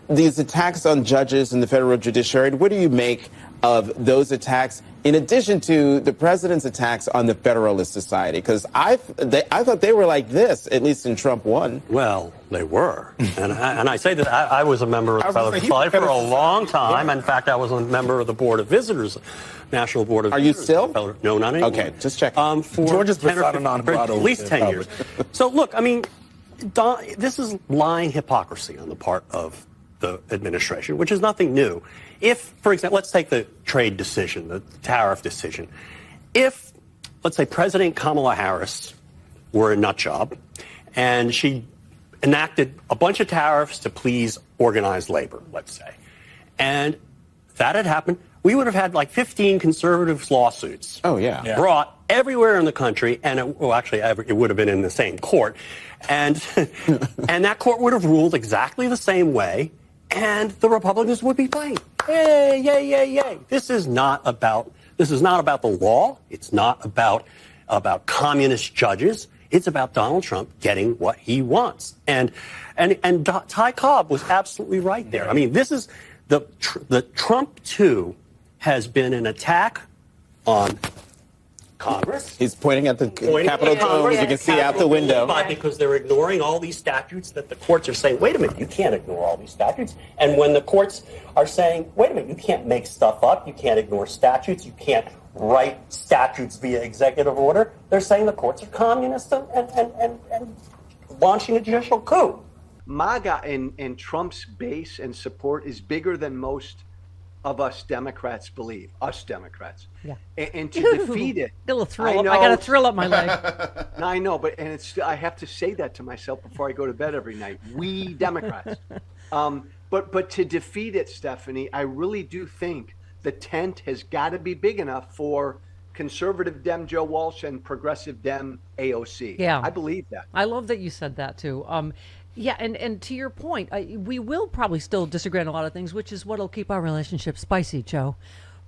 these attacks on judges in the federal judiciary, what do you make of those attacks in addition to the president's attacks on the Federalist Society? Because I thought they were like this, at least in Trump 1. Well, they were. And I say that I was a member of the Federalist Society for a long time. In fact, I was a member of the Board of Visitors, National Board of Visitors. Are you still? No, not anymore. Okay, just check. For George's 10 or 15, for at least 10 years. So, look, I mean, this is lying hypocrisy on the part of the administration, which is nothing new. If, for example, let's take the trade decision, the tariff decision. If, let's say, President Kamala Harris were a nut job and she enacted a bunch of tariffs to please organized labor, let's say, and that had happened, we would have had like 15 conservative lawsuits. Oh, yeah. Brought everywhere in the country, and it would have been in the same court, and and that court would have ruled exactly the same way, and the Republicans would be playing, yay, yay, yay, yay. This is not about the law. It's not about communist judges. It's about Donald Trump getting what he wants, and Ty Cobb was absolutely right there. I mean, this is the Trump 2 has been an attack on Congress. He's pointing at the Capitol domes. You can see out the window. Because they're ignoring all these statutes that the courts are saying, wait a minute, you can't ignore all these statutes. And when the courts are saying, wait a minute, you can't make stuff up, you can't ignore statutes, you can't write statutes via executive order, they're saying the courts are communist and launching a judicial coup. MAGA and Trump's base and support is bigger than most of us Democrats believe. Us Democrats. Yeah. And to defeat it. I got a thrill up my leg. I know, but I have to say that to myself before I go to bed every night. We Democrats. But to defeat it, Stephanie, I really do think the tent has got to be big enough for conservative Dem Joe Walsh and progressive Dem AOC. Yeah. I believe that. I love that you said that too. Yeah, and to your point, we will probably still disagree on a lot of things, which is what'll keep our relationship spicy, Joe.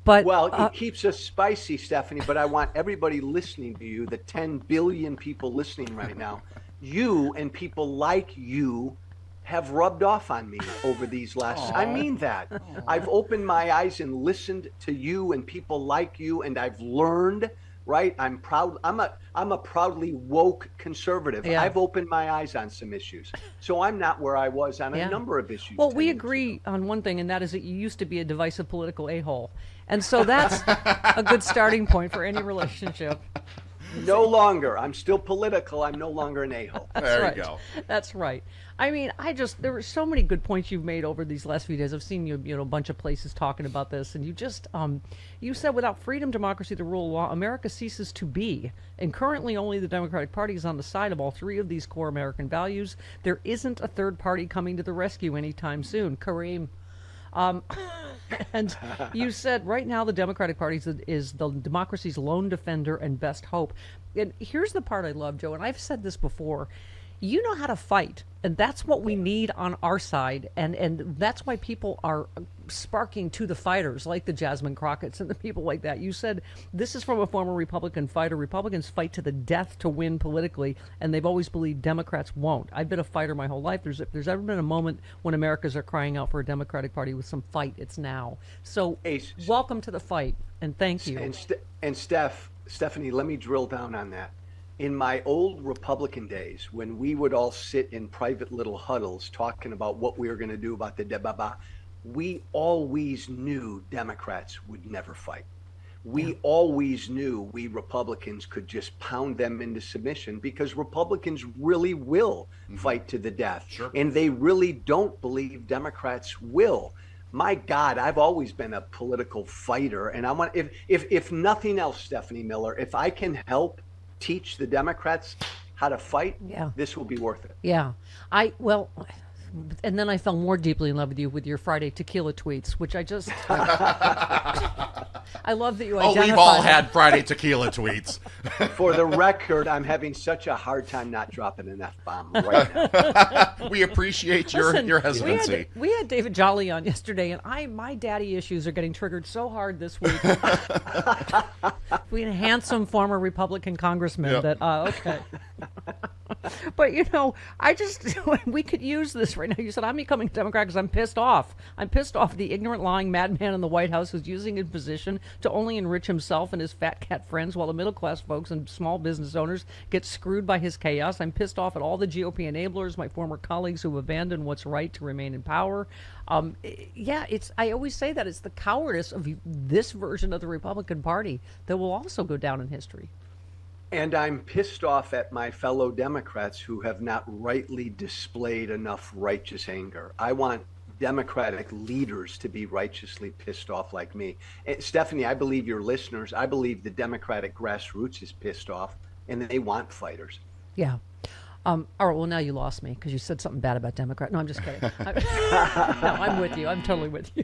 But it keeps us spicy, Stephanie, but I want everybody listening to you, the 10 billion people listening right now, you and people like you have rubbed off on me over these last... I mean that. I've opened my eyes and listened to you and people like you, and I've learned... Right, I'm proud. I'm a proudly woke conservative. Yeah. I've opened my eyes on some issues, so I'm not where I was on a number of issues. Well, we agree on one thing, and that is that you used to be a divisive political a-hole, and so that's a good starting point for any relationship. No longer. I'm still political. I'm no longer an a-hole. There you go. That's right. I mean, there were so many good points you've made over these last few days. I've seen you a bunch of places talking about this, and you just, you said without freedom, democracy, the rule of law, America ceases to be. And currently only the Democratic Party is on the side of all three of these core American values. There isn't a third party coming to the rescue anytime soon. Kareem. And you said right now the Democratic Party is the democracy's lone defender and best hope. And here's the part I love, Joe, and I've said this before. You know how to fight, and that's what we need on our side, and that's why people are sparking to the fighters like the Jasmine Crockett's and the people like that. You said this is from a former Republican fighter. Republicans fight to the death to win politically, and they've always believed Democrats won't. I've been a fighter my whole life. If there's ever been a moment when Americans are crying out for a Democratic Party with some fight, it's now. So welcome to the fight, and thank you. And Stephanie, let me drill down on that. In my old Republican days, when we would all sit in private little huddles talking about what we were going to do about the debaba, we always knew Democrats would never fight. We always knew we Republicans could just pound them into submission because Republicans really will fight to the death. Sure. And they really don't believe Democrats will. My God, I've always been a political fighter. And I want, if nothing else, Stephanie Miller, if I can help teach the Democrats how to fight, this will be worth it. Yeah. And then I fell more deeply in love with you with your Friday tequila tweets, which I just... I love that you identify... we've all had Friday tequila tweets. For the record, I'm having such a hard time not dropping an F-bomb right now. We appreciate your hesitancy. We had David Jolly on yesterday, and my daddy issues are getting triggered so hard this week. We had a handsome former Republican congressman that, okay. But, you know, I just, we could use this right now. You said, I'm becoming a Democrat because I'm pissed off. I'm pissed off at the ignorant, lying madman in the White House who's using his position to only enrich himself and his fat cat friends while the middle-class folks and small business owners get screwed by his chaos. I'm pissed off at all the GOP enablers, my former colleagues who abandoned what's right to remain in power. I always say that it's the cowardice of this version of the Republican Party that will also go down in history. And I'm pissed off at my fellow Democrats who have not rightly displayed enough righteous anger. I want Democratic leaders to be righteously pissed off like me. And Stephanie, I believe your listeners, I believe the Democratic grassroots is pissed off, and they want fighters. Yeah. All right, well, now you lost me because you said something bad about Democrat. No, I'm just kidding. No, I'm with you. I'm totally with you.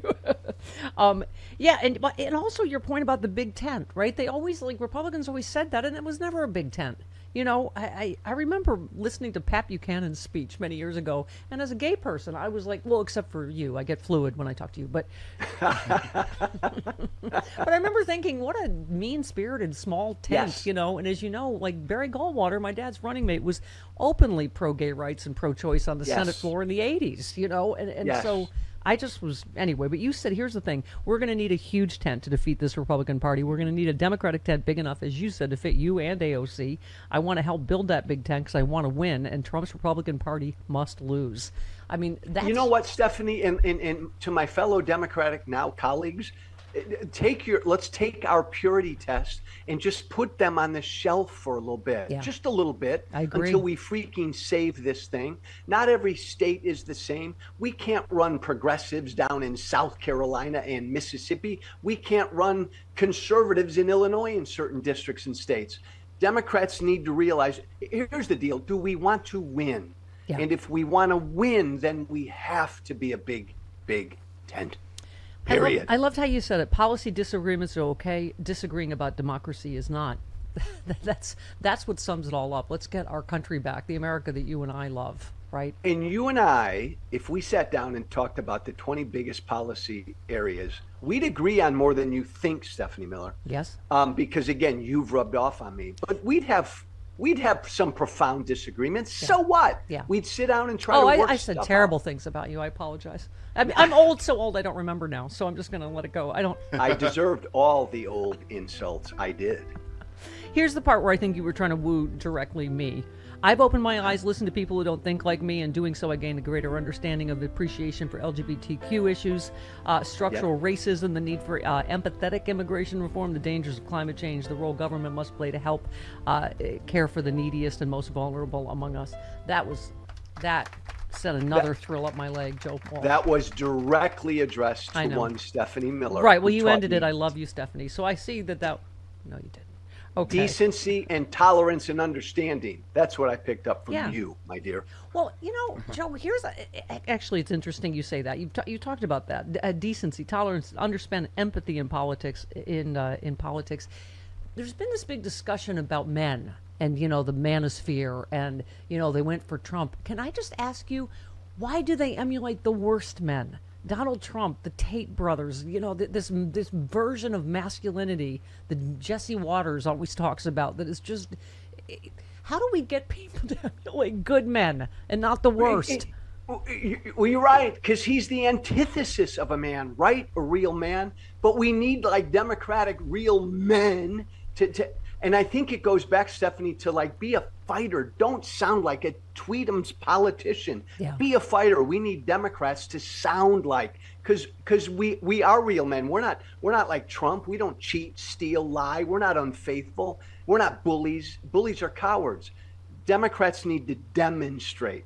Yeah, and also your point about the big tent, right? They always, Republicans always said that, and it was never a big tent. You know, I remember listening to Pat Buchanan's speech many years ago, and as a gay person, I was like, well, except for you, I get fluid when I talk to you, but but I remember thinking, what a mean-spirited small tent, Yes. you know, and as you know, like Barry Goldwater, my dad's running mate, was openly pro-gay rights and pro-choice on the Yes. Senate floor in the 80s, you know, and Yes. so I just was, anyway, but you said, here's the thing, we're going to need a huge tent to defeat this Republican Party. We're going to need a Democratic tent big enough, as you said, to fit you and AOC. I want to help build that big tent because I want to win, and Trump's Republican Party must lose. I mean, that's... You know what, Stephanie, and to my fellow Democratic now colleagues, let's take our purity test and just put them on the shelf for a little bit, Yeah. just a little bit, I agree. until we freaking save this thing. Not every state is the same. We can't run progressives down in South Carolina and Mississippi. We can't run conservatives in Illinois in certain districts and states. Democrats need to realize, here's the deal. Do we want to win? Yeah. And if we want to win, then we have to be a big, big tent. Period. I loved how you said it. Policy disagreements are okay. Disagreeing about democracy is not. That's what sums it all up. Let's get our country back, the America that you and I love, right? And you and I, if we sat down and talked about the 20 biggest policy areas, we'd agree on more than you think, Stephanie Miller. Yes. Because again, you've rubbed off on me. But we'd have some profound disagreements. Yeah. So what? Yeah. We'd sit down and try to work I said stuff terrible out. things about you. I apologize. I mean, I'm old, so old I don't remember now. So I'm just going to let it go. I deserved all the old insults. I did. Here's the part where I think you were trying to woo directly me. I've opened my eyes, listened to people who don't think like me, and doing so I gained a greater understanding of the appreciation for LGBTQ issues, structural racism, the need for empathetic immigration reform, the dangers of climate change, the role government must play to help care for the neediest and most vulnerable among us. That sent another thrill up my leg, Joe Paul. That was directly addressed to one Stephanie Miller. Right, well, you ended it. I love you, Stephanie. So I see that... No, you didn't. Okay. Decency and tolerance and understanding. That's what I picked up from you, my dear. Well, you know, Joe, actually, it's interesting you say that. You talked about that. Decency, tolerance, understand empathy in politics. In politics, there's been this big discussion about men and, you know, the manosphere, and, you know, they went for Trump. Can I just ask you, why do they emulate the worst men? Donald Trump, the Tate brothers, you know, this version of masculinity that Jesse Waters always talks about, that is just, how do we get people to emulate good men and not the worst? Well, you're right, because he's the antithesis of a man, right? A real man. But we need, like, democratic real men to and I think it goes back, Stephanie, to, like, be a fighter. Don't sound like a Tweedum's politician. Yeah. Be a fighter. We need Democrats to sound like, because we are real men. We're not like Trump. We don't cheat, steal, lie. We're not unfaithful. We're not bullies. Bullies are cowards. Democrats need to demonstrate.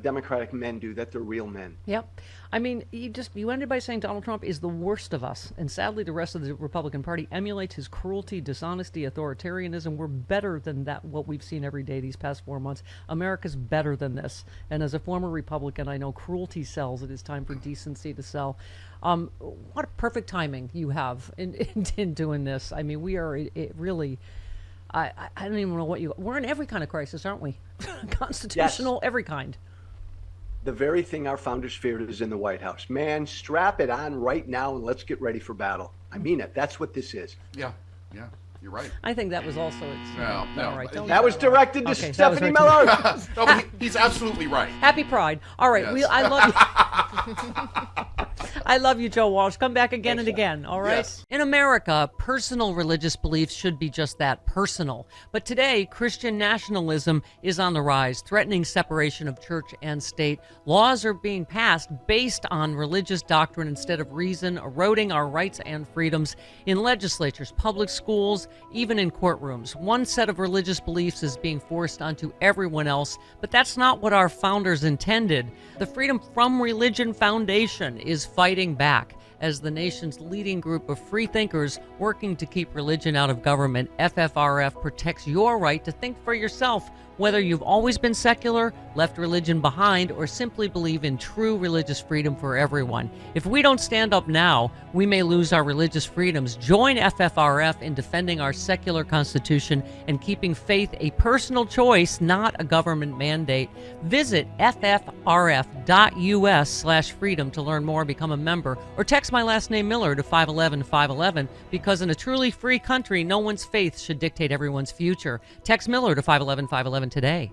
Democratic men do that they're real men. Yep. I mean, you ended by saying Donald Trump is the worst of us, and sadly the rest of the Republican Party emulates his cruelty, dishonesty, authoritarianism. We're better than that, what we've seen every day these past 4 months. America's better than this. And as a former Republican, I know cruelty sells. It is time for decency to sell. What a perfect timing you have in doing this. I mean, we are really... I don't even know we're in every kind of crisis, aren't we? Constitutional, yes. Every kind. The very thing our founders feared is in the White House. Man, strap it on right now and let's get ready for battle. I mean it. That's what this is. Yeah. You're right. I think that was also it's. No, no. All right, don't That was directed to Okay, that was Stephanie right to- Miller. No, but he's absolutely right. Happy Pride. All right, Yes. I love you. I love you, Joe Walsh. Come back again and again, all right? Yes. In America, personal religious beliefs should be just that, personal. But today, Christian nationalism is on the rise, threatening separation of church and state. Laws are being passed based on religious doctrine instead of reason, eroding our rights and freedoms in legislatures, public schools, even in courtrooms. One set of religious beliefs is being forced onto everyone else, but that's not what our founders intended. The Freedom from Religion Foundation is fighting back as the nation's leading group of free thinkers working to keep religion out of government. FFRF protects your right to think for yourself, whether you've always been secular, left religion behind, or simply believe in true religious freedom for everyone. If we don't stand up now, we may lose our religious freedoms. Join FFRF in defending our secular constitution and keeping faith a personal choice, not a government mandate. Visit ffrf.us/freedom to learn more, become a member, or text my last name Miller to 511-511, because in a truly free country, no one's faith should dictate everyone's future. Text Miller to 511-511 today.